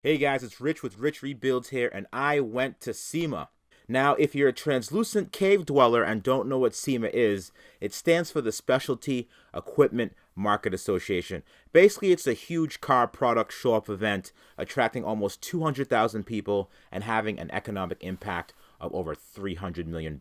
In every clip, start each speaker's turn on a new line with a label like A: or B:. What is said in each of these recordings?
A: Hey guys, it's Rich with Rich Rebuilds here, and I went to SEMA. Now, if you're a translucent cave dweller and don't know what SEMA is, it stands for the Specialty Equipment Market Association. Basically, it's a huge car product show-off event attracting almost 200,000 people and having an economic impact of over $300 million.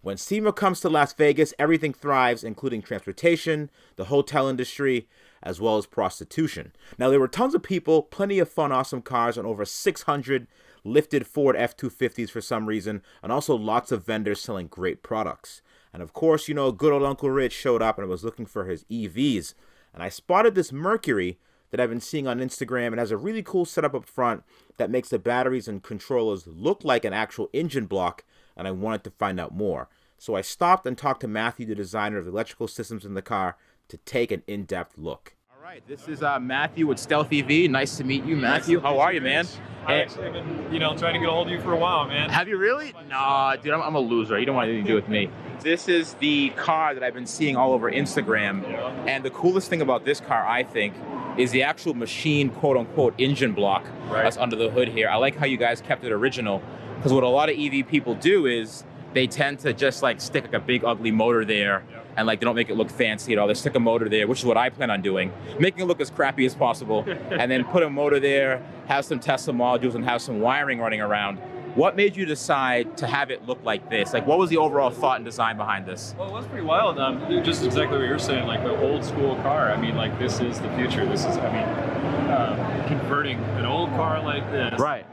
A: When SEMA comes to Las Vegas, everything thrives, including transportation, the hotel industry, as well as prostitution. Now, there were tons of people, plenty of fun, awesome cars, and over 600 lifted Ford F-250s for some reason, and also lots of vendors selling great products. And of course, good old Uncle Rich showed up and was looking for his EVs. And I spotted this Mercury that I've been seeing on Instagram. It has a really cool setup up front that makes the batteries and controllers look like an actual engine block, and I wanted to find out more. So I stopped and talked to Matthew, the designer of the electrical systems in the car, to take an in-depth look. All right, this is Matthew with Stealth EV. Nice to meet you, Matthew. How are you, man?
B: I actually have been, trying to get a hold of you for a while, man.
A: Have you really? Nah, dude, I'm a loser. You don't want anything to do with me. This is the car that I've been seeing all over Instagram.
B: Yeah.
A: And the coolest thing about this car, I think, is the actual machine, quote-unquote, engine block that's under the hood here. I like how you guys kept it original, because what a lot of EV people do is they tend to just stick a big ugly motor there.
B: Yeah.
A: And they don't make it look fancy at all. They stick a motor there, which is what I plan on doing, making it look as crappy as possible, and then put a motor there, have some Tesla modules, and have some wiring running around. What made you decide to have it look like this? What was the overall thought and design behind this?
B: Well, it was pretty wild. Just exactly what you're saying, the old school car. I mean, this is the future. This is, converting an old car like this.
A: Right.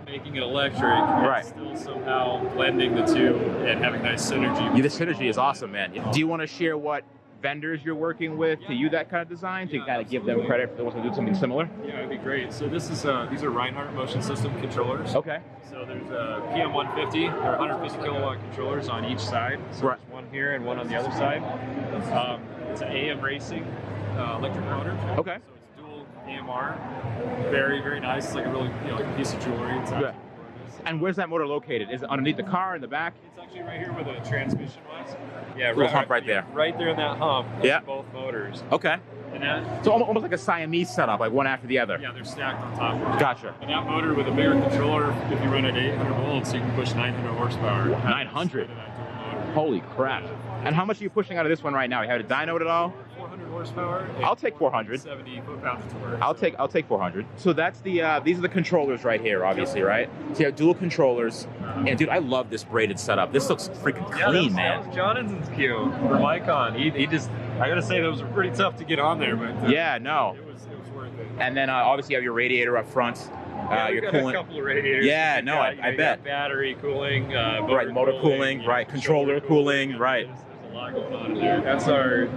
B: Making it electric,
A: right.
B: And still somehow blending the two and having nice synergy.
A: Yeah, the synergy is awesome, man. Do you want to share what vendors you're working with to use that kind of design, to kind of give them credit if they want to do something similar?
B: Yeah, it'd be great. So this is these are Reinhardt motion system controllers.
A: Okay.
B: So there's a PM150 or 150 kilowatt controllers on each side. So
A: right.
B: There's one here and one on the other side. It's an AM Racing electric motor.
A: Okay.
B: So it's dual AMR. Very, very nice. It's like a really, like a piece of jewelry. It's
A: yeah. And where's that motor located? Is it underneath the car, in the back?
B: It's actually right here where the transmission was. Yeah,
A: little hump right there.
B: Right there in that hump.
A: Yeah.
B: Both motors.
A: Okay.
B: And that.
A: So almost like a Siamese setup, one after the other.
B: Yeah, they're stacked on top of it.
A: Gotcha.
B: And that motor with a bigger controller, if you run at 800 volts, you can push 900 horsepower.
A: 900? Holy crap. And how much are you pushing out of this one right now? You have a dyno at all?
B: 400 horsepower.
A: I'll take 400.
B: 70 foot-pounds of torque.
A: I'll take 400. So that's the these are the controllers right here, obviously, right? So you have dual controllers. And dude, I love this braided setup. This looks freaking clean, man.
B: That was Jonathan's cue for Micon. He just, I gotta say, those were pretty tough to get on there, but
A: yeah, no.
B: It was worth it.
A: And then obviously you have your radiator up front.
B: You're
A: cooling.
B: A couple of radiators.
A: Yeah, no, I bet.
B: Battery cooling,
A: motor cooling, right, controller cooling, right.
B: There's a lot going on in there. That's our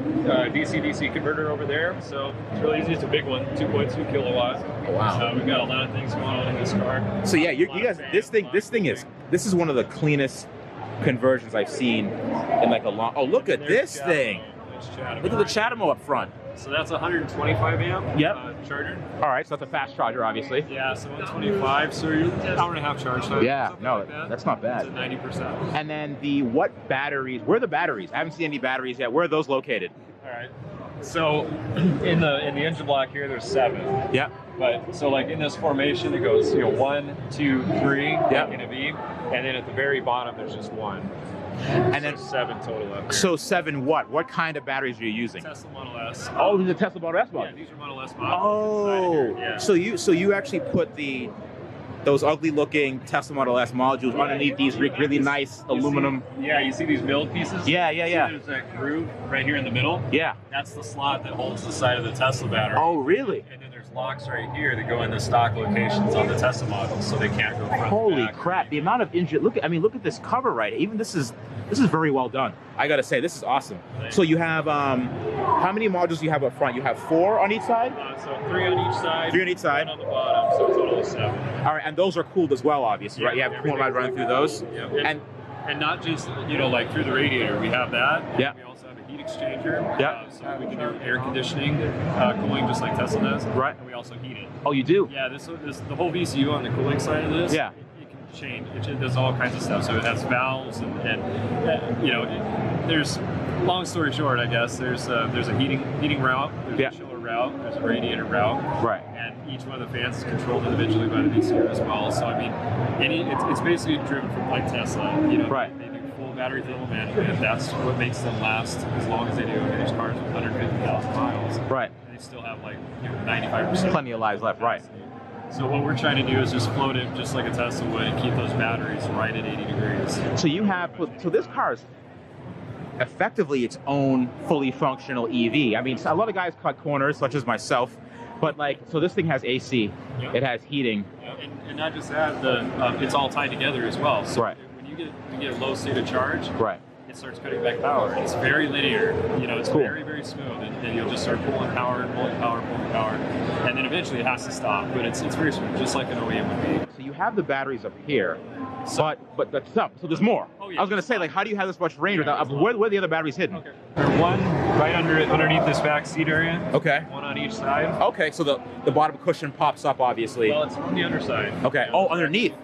B: DC-DC converter over there. So it's really easy. It's a big one, 2.2 kilowatts.
A: Wow.
B: We've got a lot of things going on in this car.
A: So yeah, you guys, this is one of the cleanest conversions I've seen in a long. Oh, look at this thing! Look at the Chatamo up front.
B: So that's 125 amp charger.
A: All right, so that's a fast charger, obviously.
B: Yeah, so 125, so you're an hour and a half charge time.
A: Yeah, no, that's not bad.
B: It's at 90%.
A: And then what batteries? Where are the batteries? I haven't seen any batteries yet. Where are those located?
B: All right. So in the engine block here, there's 7.
A: Yeah.
B: But so in this formation, it goes 1, 2, 3 in a V, and then at the very bottom, there's just 1.
A: And then
B: 7 total up here.
A: So 7 what? What kind of batteries are you using?
B: Tesla Model S.
A: Oh, these are Tesla Model S models.
B: Yeah, these are Model S models.
A: Oh,
B: yeah.
A: So you actually put those ugly looking Tesla Model S modules underneath these really nice aluminum.
B: You see these milled pieces?
A: Yeah.
B: There's that groove right here in the middle.
A: Yeah.
B: That's the slot that holds the side of the Tesla battery.
A: Oh, really?
B: And then there's locks right here that go in the stock locations on the Tesla models, so they can't go front.
A: Holy
B: back.
A: crap! The amount of engine. Look at this cover right. Even this is very well done. I gotta say, this is awesome. So you have how many modules do you have up front? You have 4 on each side.
B: So 3 on each side.
A: 3 on each side.
B: 1 on the bottom, so a total of 7.
A: All right, and those are cooled as well, obviously, right? You have coolant rod running through those.
B: Yeah. And not just through the radiator, we have that.
A: Yeah.
B: We also have a heat exchanger.
A: Yeah.
B: So we can do air conditioning, cooling just like Tesla does.
A: Right.
B: And we also heat it.
A: Oh, you do?
B: Yeah. This the whole VCU on the cooling side of this.
A: Yeah.
B: It can change. It does all kinds of stuff. So it has valves and there's long story short, I guess there's a heating route. There's a chiller route. There's a radiator route.
A: Right.
B: And each one of the fans is controlled individually by the VCR as well. So I mean, it's basically driven from like Tesla. You know,
A: right.
B: They do full battery thermal management. That's what makes them last as long as they do. I mean, there's cars with 150,000 miles.
A: Right.
B: And they still have like 95%.
A: Plenty of lives left. Right.
B: So what we're trying to do is just float it just like a Tesla would and keep those batteries right at 80 degrees.
A: So you have, so this car is effectively its own fully functional EV. I mean, a lot of guys cut corners, such as myself, but like, so this thing has AC, it has heating.
B: Yeah, and not just that, it's all tied together as well. So
A: right.
B: when you get a low state of charge,
A: right.
B: it starts cutting back power. And it's very linear. You know, it's cool. Very, very smooth. And you'll just start pulling power, and then eventually it has to stop. But it's very smooth, just like an OEM would be.
A: So you have the batteries up here, but that's up. So there's more.
B: Oh, yeah.
A: I was gonna say, like, how do you have this much range without? Where are the other batteries hidden?
B: Okay. There's one right underneath this back seat area.
A: Okay.
B: One on each side.
A: Okay, so the bottom cushion pops up, obviously.
B: Well, it's on the underside.
A: Okay. Oh, underneath.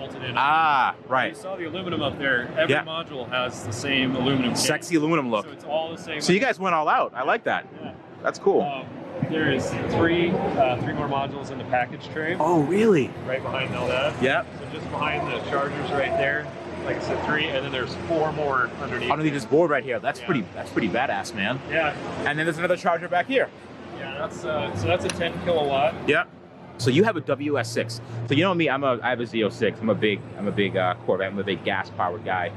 B: In.
A: Ah, right.
B: You saw the aluminum up there. Every module has the same aluminum case.
A: Sexy aluminum look.
B: So it's all the same.
A: So you guys went all out. I like that. Yeah. That's cool.
B: There is three more modules in the package tray.
A: Oh, really?
B: Right behind all that.
A: Yep.
B: So just behind the chargers right there. Like I said, 3, and then there's 4 more underneath.
A: Underneath this board right here. That's pretty badass, man.
B: Yeah.
A: And then there's another charger back here.
B: Yeah, that's so that's a 10 kilowatt.
A: Yep. So you have a WS6. So you know me, I have a Z06. I'm a big Corvette. I'm a big gas powered guy.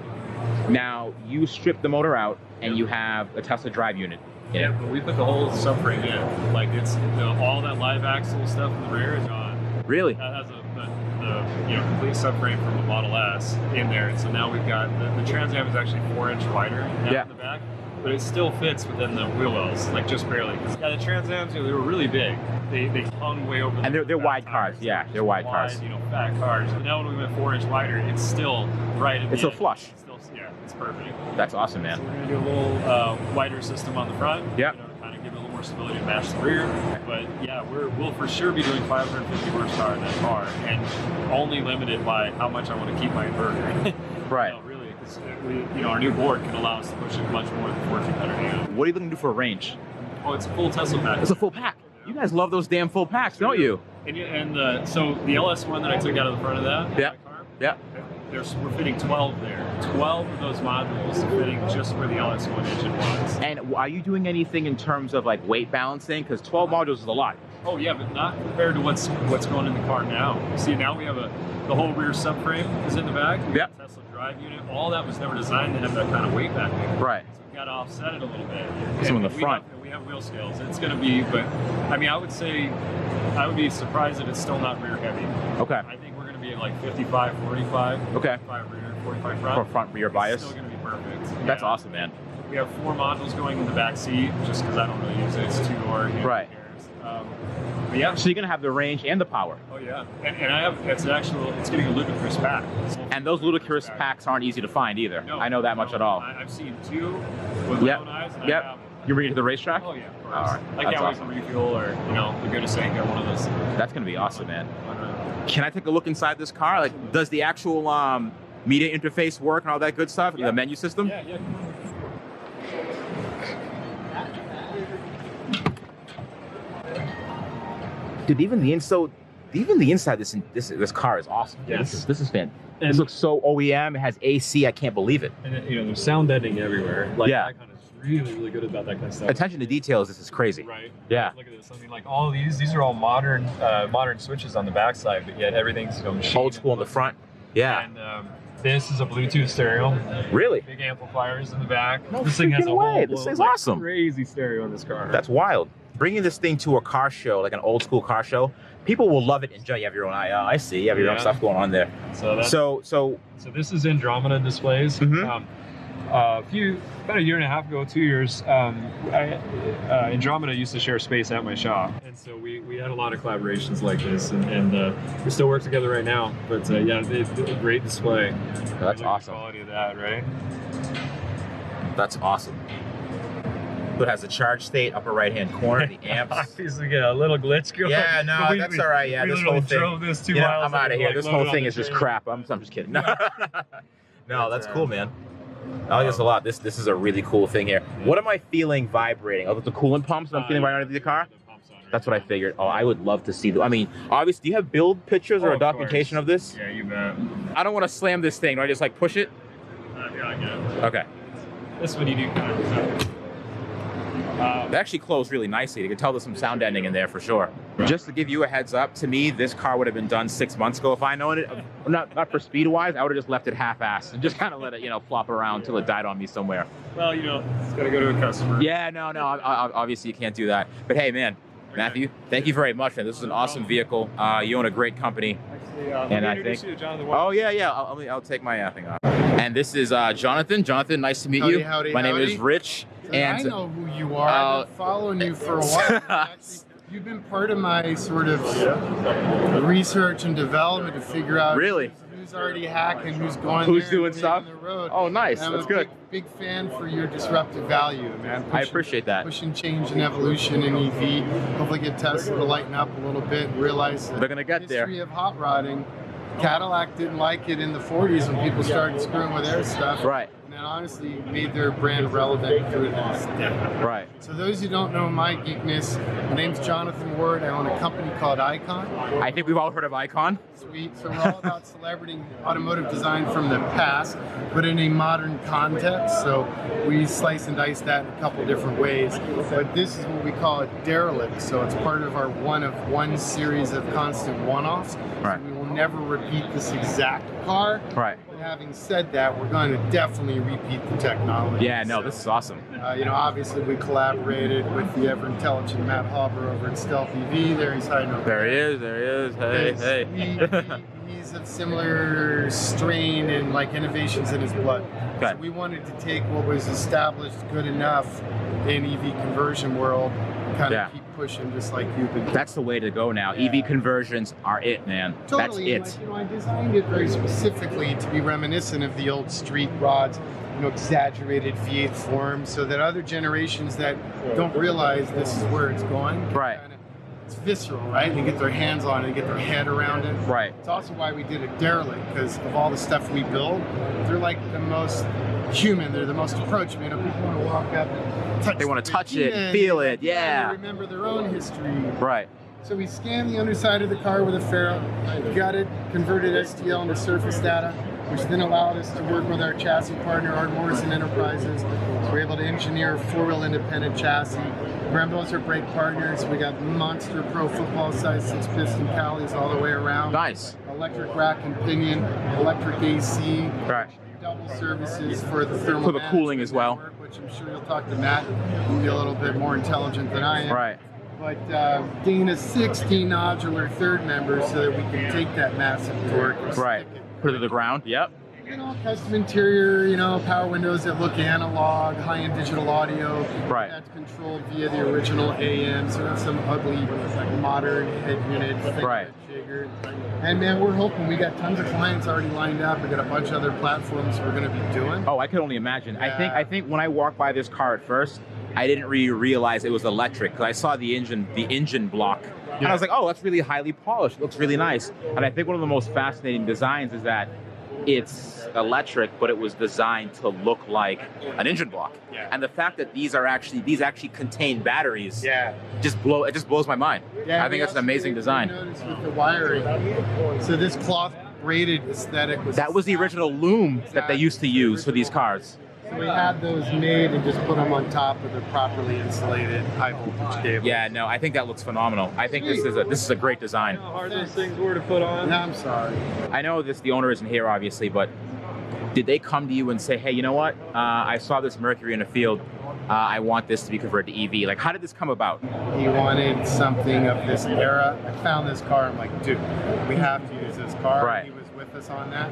A: Now you strip the motor out and you have a Tesla drive unit.
B: Yeah, but we put the whole subframe in. Like it's all that live axle stuff in the rear is gone.
A: Really?
B: That has the complete subframe from the Model S in there. And so now we've got the Trans Am is actually 4-inch wider in the back. But it still fits within the wheel wells, like just barely. Yeah, the Trans Ams, they were really big. They hung way over.
A: And they're wide cars, yeah, they're wide cars.
B: You know, fat cars. But now when we went 4-inch wider, it's still right at the
A: It's still
B: edge.
A: flush.
B: It's still, yeah, it's perfect.
A: That's awesome, man.
B: So we're gonna do a little wider system on the front.
A: Yeah.
B: You know, to kind of give it a little more stability to match the rear. But yeah, we'll for sure be doing 550 horsepower in that car, and only limited by how much I want to keep my inverter.
A: Right.
B: You know, really, because our new board can allow us to push it much more than 1400 amp.
A: What are you looking to do for a range?
B: Oh, it's a full Tesla pack.
A: It's a full pack. You guys love those damn full packs, don't you?
B: So the LS1 that I took out of the front of that car, we're fitting 12 there. 12 of those modules fitting just where the LS1 engine was.
A: And are you doing anything in terms of like weight balancing? Because 12 modules is a lot.
B: Oh yeah, but not compared to what's going in the car now. See, now we have the whole rear subframe is in the back. We have a Tesla drive unit. All that was never designed to have that kind of weight backing.
A: Right.
B: So we've got to offset it a little bit.
A: Some in the front.
B: We have wheel scales. It's going to be, but I mean, I would be surprised if it's still not rear heavy.
A: Okay.
B: I think we're going to be at like 55, 45.
A: Okay.
B: 55 rear, 45 front.
A: For front rear bias.
B: It's still going to be perfect.
A: That's awesome, man.
B: We have 4 modules going in the back seat, just because I don't really use it. It's 2-door.
A: Right.
B: But yeah.
A: So you're gonna have the range and the power.
B: Oh yeah, and I have it's getting a ludicrous pack.
A: And those ludicrous packs aren't easy to find either.
B: No,
A: I know that much at all.
B: I've seen 2 with my own eyes, and I have one.
A: You ready to the racetrack?
B: Oh yeah, of course.
A: All right.
B: I can't wait for refuel, or to go to St. Get one of those.
A: That's gonna be awesome, man. Can I take a look inside this car? Like, does the actual media interface work and all that good stuff? Yeah. The menu system?
B: Yeah.
A: Dude, even the inside this car is awesome.
B: Yes.
A: This is fantastic. This looks so OEM. It has AC. I can't believe it.
B: And there's sound deadening everywhere. Like,
A: yeah.
B: Icon is really, really good about that kind of stuff.
A: Attention to details. This is crazy.
B: Right.
A: Yeah.
B: Look at this. I mean, like all these are all modern switches on the backside, but yet everything's machine.
A: Old school in the front. Yeah.
B: And this is a Bluetooth stereo.
A: Really?
B: Big amplifiers in the back.
A: No
B: this thing has a whole
A: This thing's awesome.
B: Crazy stereo in this car.
A: That's wild. Bringing this thing to a car show, like an old school car show, people will love it. Enjoy. You have your own I see. You have your own stuff going on there. So
B: this is Andromeda displays.
A: Mm-hmm.
B: About a year and a half ago, 2 years, Andromeda used to share space at my shop, and so we had a lot of collaborations like this, and we still work together right now. But yeah, it's a great display.
A: That's awesome.
B: The quality of that, right?
A: That's awesome. It has the charge state, upper right-hand corner, the amps.
B: Obviously, get a little glitch going.
A: Yeah, no, that's all right. Yeah,
B: we
A: this whole thing.
B: Drove this 2 miles.
A: I'm out of here.
B: Like,
A: this whole thing is just crap. I'm just kidding. No, that's cool, man. I like this a lot. This is a really cool thing here. Yeah. What am I feeling vibrating? Oh, the coolant pumps that I'm feeling right under the car?
B: The pumps
A: That's what I figured. Oh, I would love to see I mean, obviously, do you have build pictures or a documentation of this?
B: Yeah, you bet.
A: I don't want to slam this thing. Do I just like push it?
B: Yeah, I get it.
A: Okay.
B: This one you do kind of.
A: They actually closed really nicely. You can tell there's some sound ending in there for sure. Just to give you a heads up, to me, this car would have been done 6 months ago if I known it. Not for speed-wise, I would have just left it half-assed and just kind of let it, flop around until it died on me somewhere.
B: Well, it's got to go to a customer.
A: Yeah, no, obviously you can't do that. But hey, man, Matthew, thank you very much, man. This is an awesome vehicle. You own a great company.
B: Actually,
A: and
B: I think. You to Jonathan
A: yeah. I'll take my thing off. And this is Jonathan. Jonathan, nice to meet you.
C: Howdy,
A: my name is Rich.
C: And I know who you are. I've been following you for a while. Actually, you've been part of my sort of research and development to figure out who's already hacking, who's going
A: who's
C: there
A: doing
C: and
A: stuff.
C: The road.
A: Oh, nice.
C: And
A: That's
C: I'm a
A: good.
C: Big fan for your disruptive value, man.
A: I appreciate that.
C: Pushing change and evolution in EV. Hopefully get Tesla to lighten up a little bit and realize that
A: they're gonna get there.
C: History of hot rodding. Cadillac didn't like it in the 40s when people started screwing with their stuff.
A: Right.
C: And then honestly made their brand relevant through this.
A: Right.
C: So those who don't know my geekness, my name's Jonathan Ward. I own a company called Icon.
A: I think we've all heard of Icon.
C: Sweet. So we're all about celebrating automotive design from the past, but in a modern context. So we slice and dice that in a couple different ways. But this is what we call a derelict. So it's part of our one-of-one series of constant one-offs.
A: Right.
C: So we will never repeat this exact car.
A: Right.
C: But having said that, we're going to definitely repeat the technology.
A: Yeah, no, this is awesome.
C: Obviously we collaborated with the ever-intelligent Matt Hauber over at Stealth EV. There he's hiding over
A: there. There he is. Hey.
C: He's of similar strain and innovations in his blood.
A: Okay.
C: So we wanted to take what was established good enough in EV conversion world, kind of keep pushing just like you've been.
A: That's the way to go now. Yeah. EV conversions are it, man.
C: Totally.
A: That's it.
C: I designed it very specifically to be reminiscent of the old street rods, exaggerated V8 form, so that other generations that don't realize this is where it's going.
A: Right.
C: It's visceral, right? They get their hands on it, they get their head around it.
A: Right.
C: It's also why we did a derelict, because of all the stuff we build, they're like the most human, they're the most approachable. People want to walk up and touch.
A: They want to touch it, feel it, yeah.
C: Remember their own history.
A: Right.
C: So we scanned the underside of the car with a ferrule, got it, converted STL into surface data, which then allowed us to work with our chassis partner, Art Morrison Enterprises. So we're able to engineer a four-wheel independent chassis. Brembo's our brake partners. We got monster pro football size 6-piston Calis all the way around.
A: Nice.
C: Electric rack and pinion, electric AC.
A: Right.
C: Double services for the thermal.
A: For the cooling as well.
C: Network, which I'm sure you'll talk to Matt. He'll be a little bit more intelligent than I am.
A: Right.
C: But gain a 16 nodular third member so that we can take that massive torque and
A: right. Put it to the ground. Yep.
C: Custom interior, power windows that look analog, high-end digital audio.
A: Right.
C: That's controlled via the original AM, so that's some ugly, modern head unit.
A: Right.
C: And man, we're hoping we got tons of clients already lined up. We got a bunch of other platforms we're going to be doing.
A: Oh, I could only imagine.
C: Yeah.
A: I think when I walked by this car at first, I didn't really realize it was electric because I saw the engine block. Yeah. And I was like, oh, that's really highly polished. It looks really nice. And I think one of the most fascinating designs is that it's electric, but it was designed to look like an engine block.
C: Yeah.
A: And the fact that these actually contain batteries,
C: it
A: just blows my mind.
C: Yeah,
A: I think that's an amazing design.
C: Notice with the wiring. So this cloth braided aesthetic was
A: the original loom that they used to use for these cars.
C: So we had those made and just put them on top of the properly insulated high voltage cable.
A: Yeah, no, I think that looks phenomenal. I think this is a great design.
B: How hard those things were to put on?
C: No, I'm sorry.
A: I know the owner isn't here, obviously, but did they come to you and say, hey, you know what? I saw this Mercury in the field. I want this to be converted to EV. Like, how did this come about?
C: He wanted something of this era. I found this car. I'm like, dude, we have to use this car.
A: Right.
C: He was with us on that.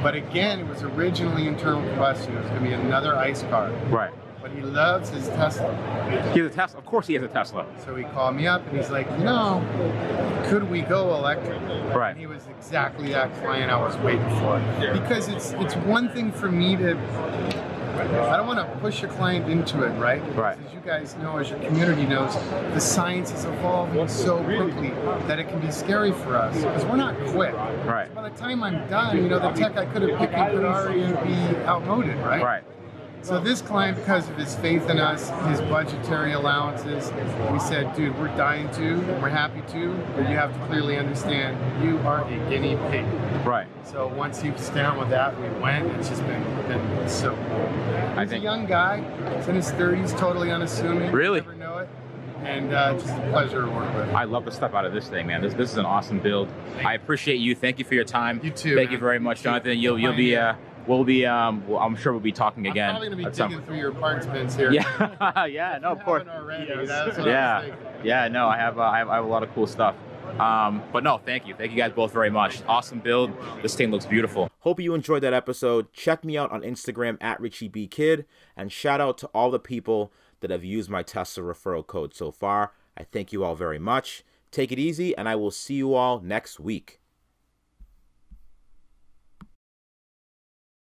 C: But again, it was originally internal combustion. It was going to be another ICE car.
A: Right.
C: But he loves his Tesla.
A: He has a Tesla. Of course he has a Tesla.
C: So he called me up and he's like, could we go electric?
A: Right.
C: And he was exactly that client I was waiting for. Yeah. Because it's one thing for me to, I don't want to push a client into it, right?
A: Right.
C: Because as you guys know, as your community knows, the science is evolving so quickly that it can be scary for us because we're not quick.
A: Right.
C: By the time I'm done, the tech I could have picked could already be outmoded, right?
A: Right.
C: So this client, because of his faith in us, his budgetary allowances, we said, dude, we're dying to, and we're happy to, but you have to clearly understand, you are a guinea pig.
D: Right.
C: So once he was down with that, we went. It's just been so cool. He's a young guy. He's in his 30s, totally unassuming.
D: Really?
C: You never know it. And just a pleasure to work with.
D: I love the stuff out of this thing, man. This is an awesome build. I appreciate you. Thank you for your time.
C: You too.
D: Thank you very much, Jonathan. You'll be we'll be I'm sure we'll be talking again.
C: I'm probably gonna be digging through your parts bins here.
D: Yeah, yeah, no, of course. Yeah, no, I have a lot of cool stuff. But no, thank you guys both very much. Awesome build. This thing looks beautiful.
A: Hope you enjoyed that episode. Check me out on Instagram at RichieBKid, and shout out to all the people that have used my Tesla referral code so far. I thank you all very much. Take it easy, and I will see you all next week.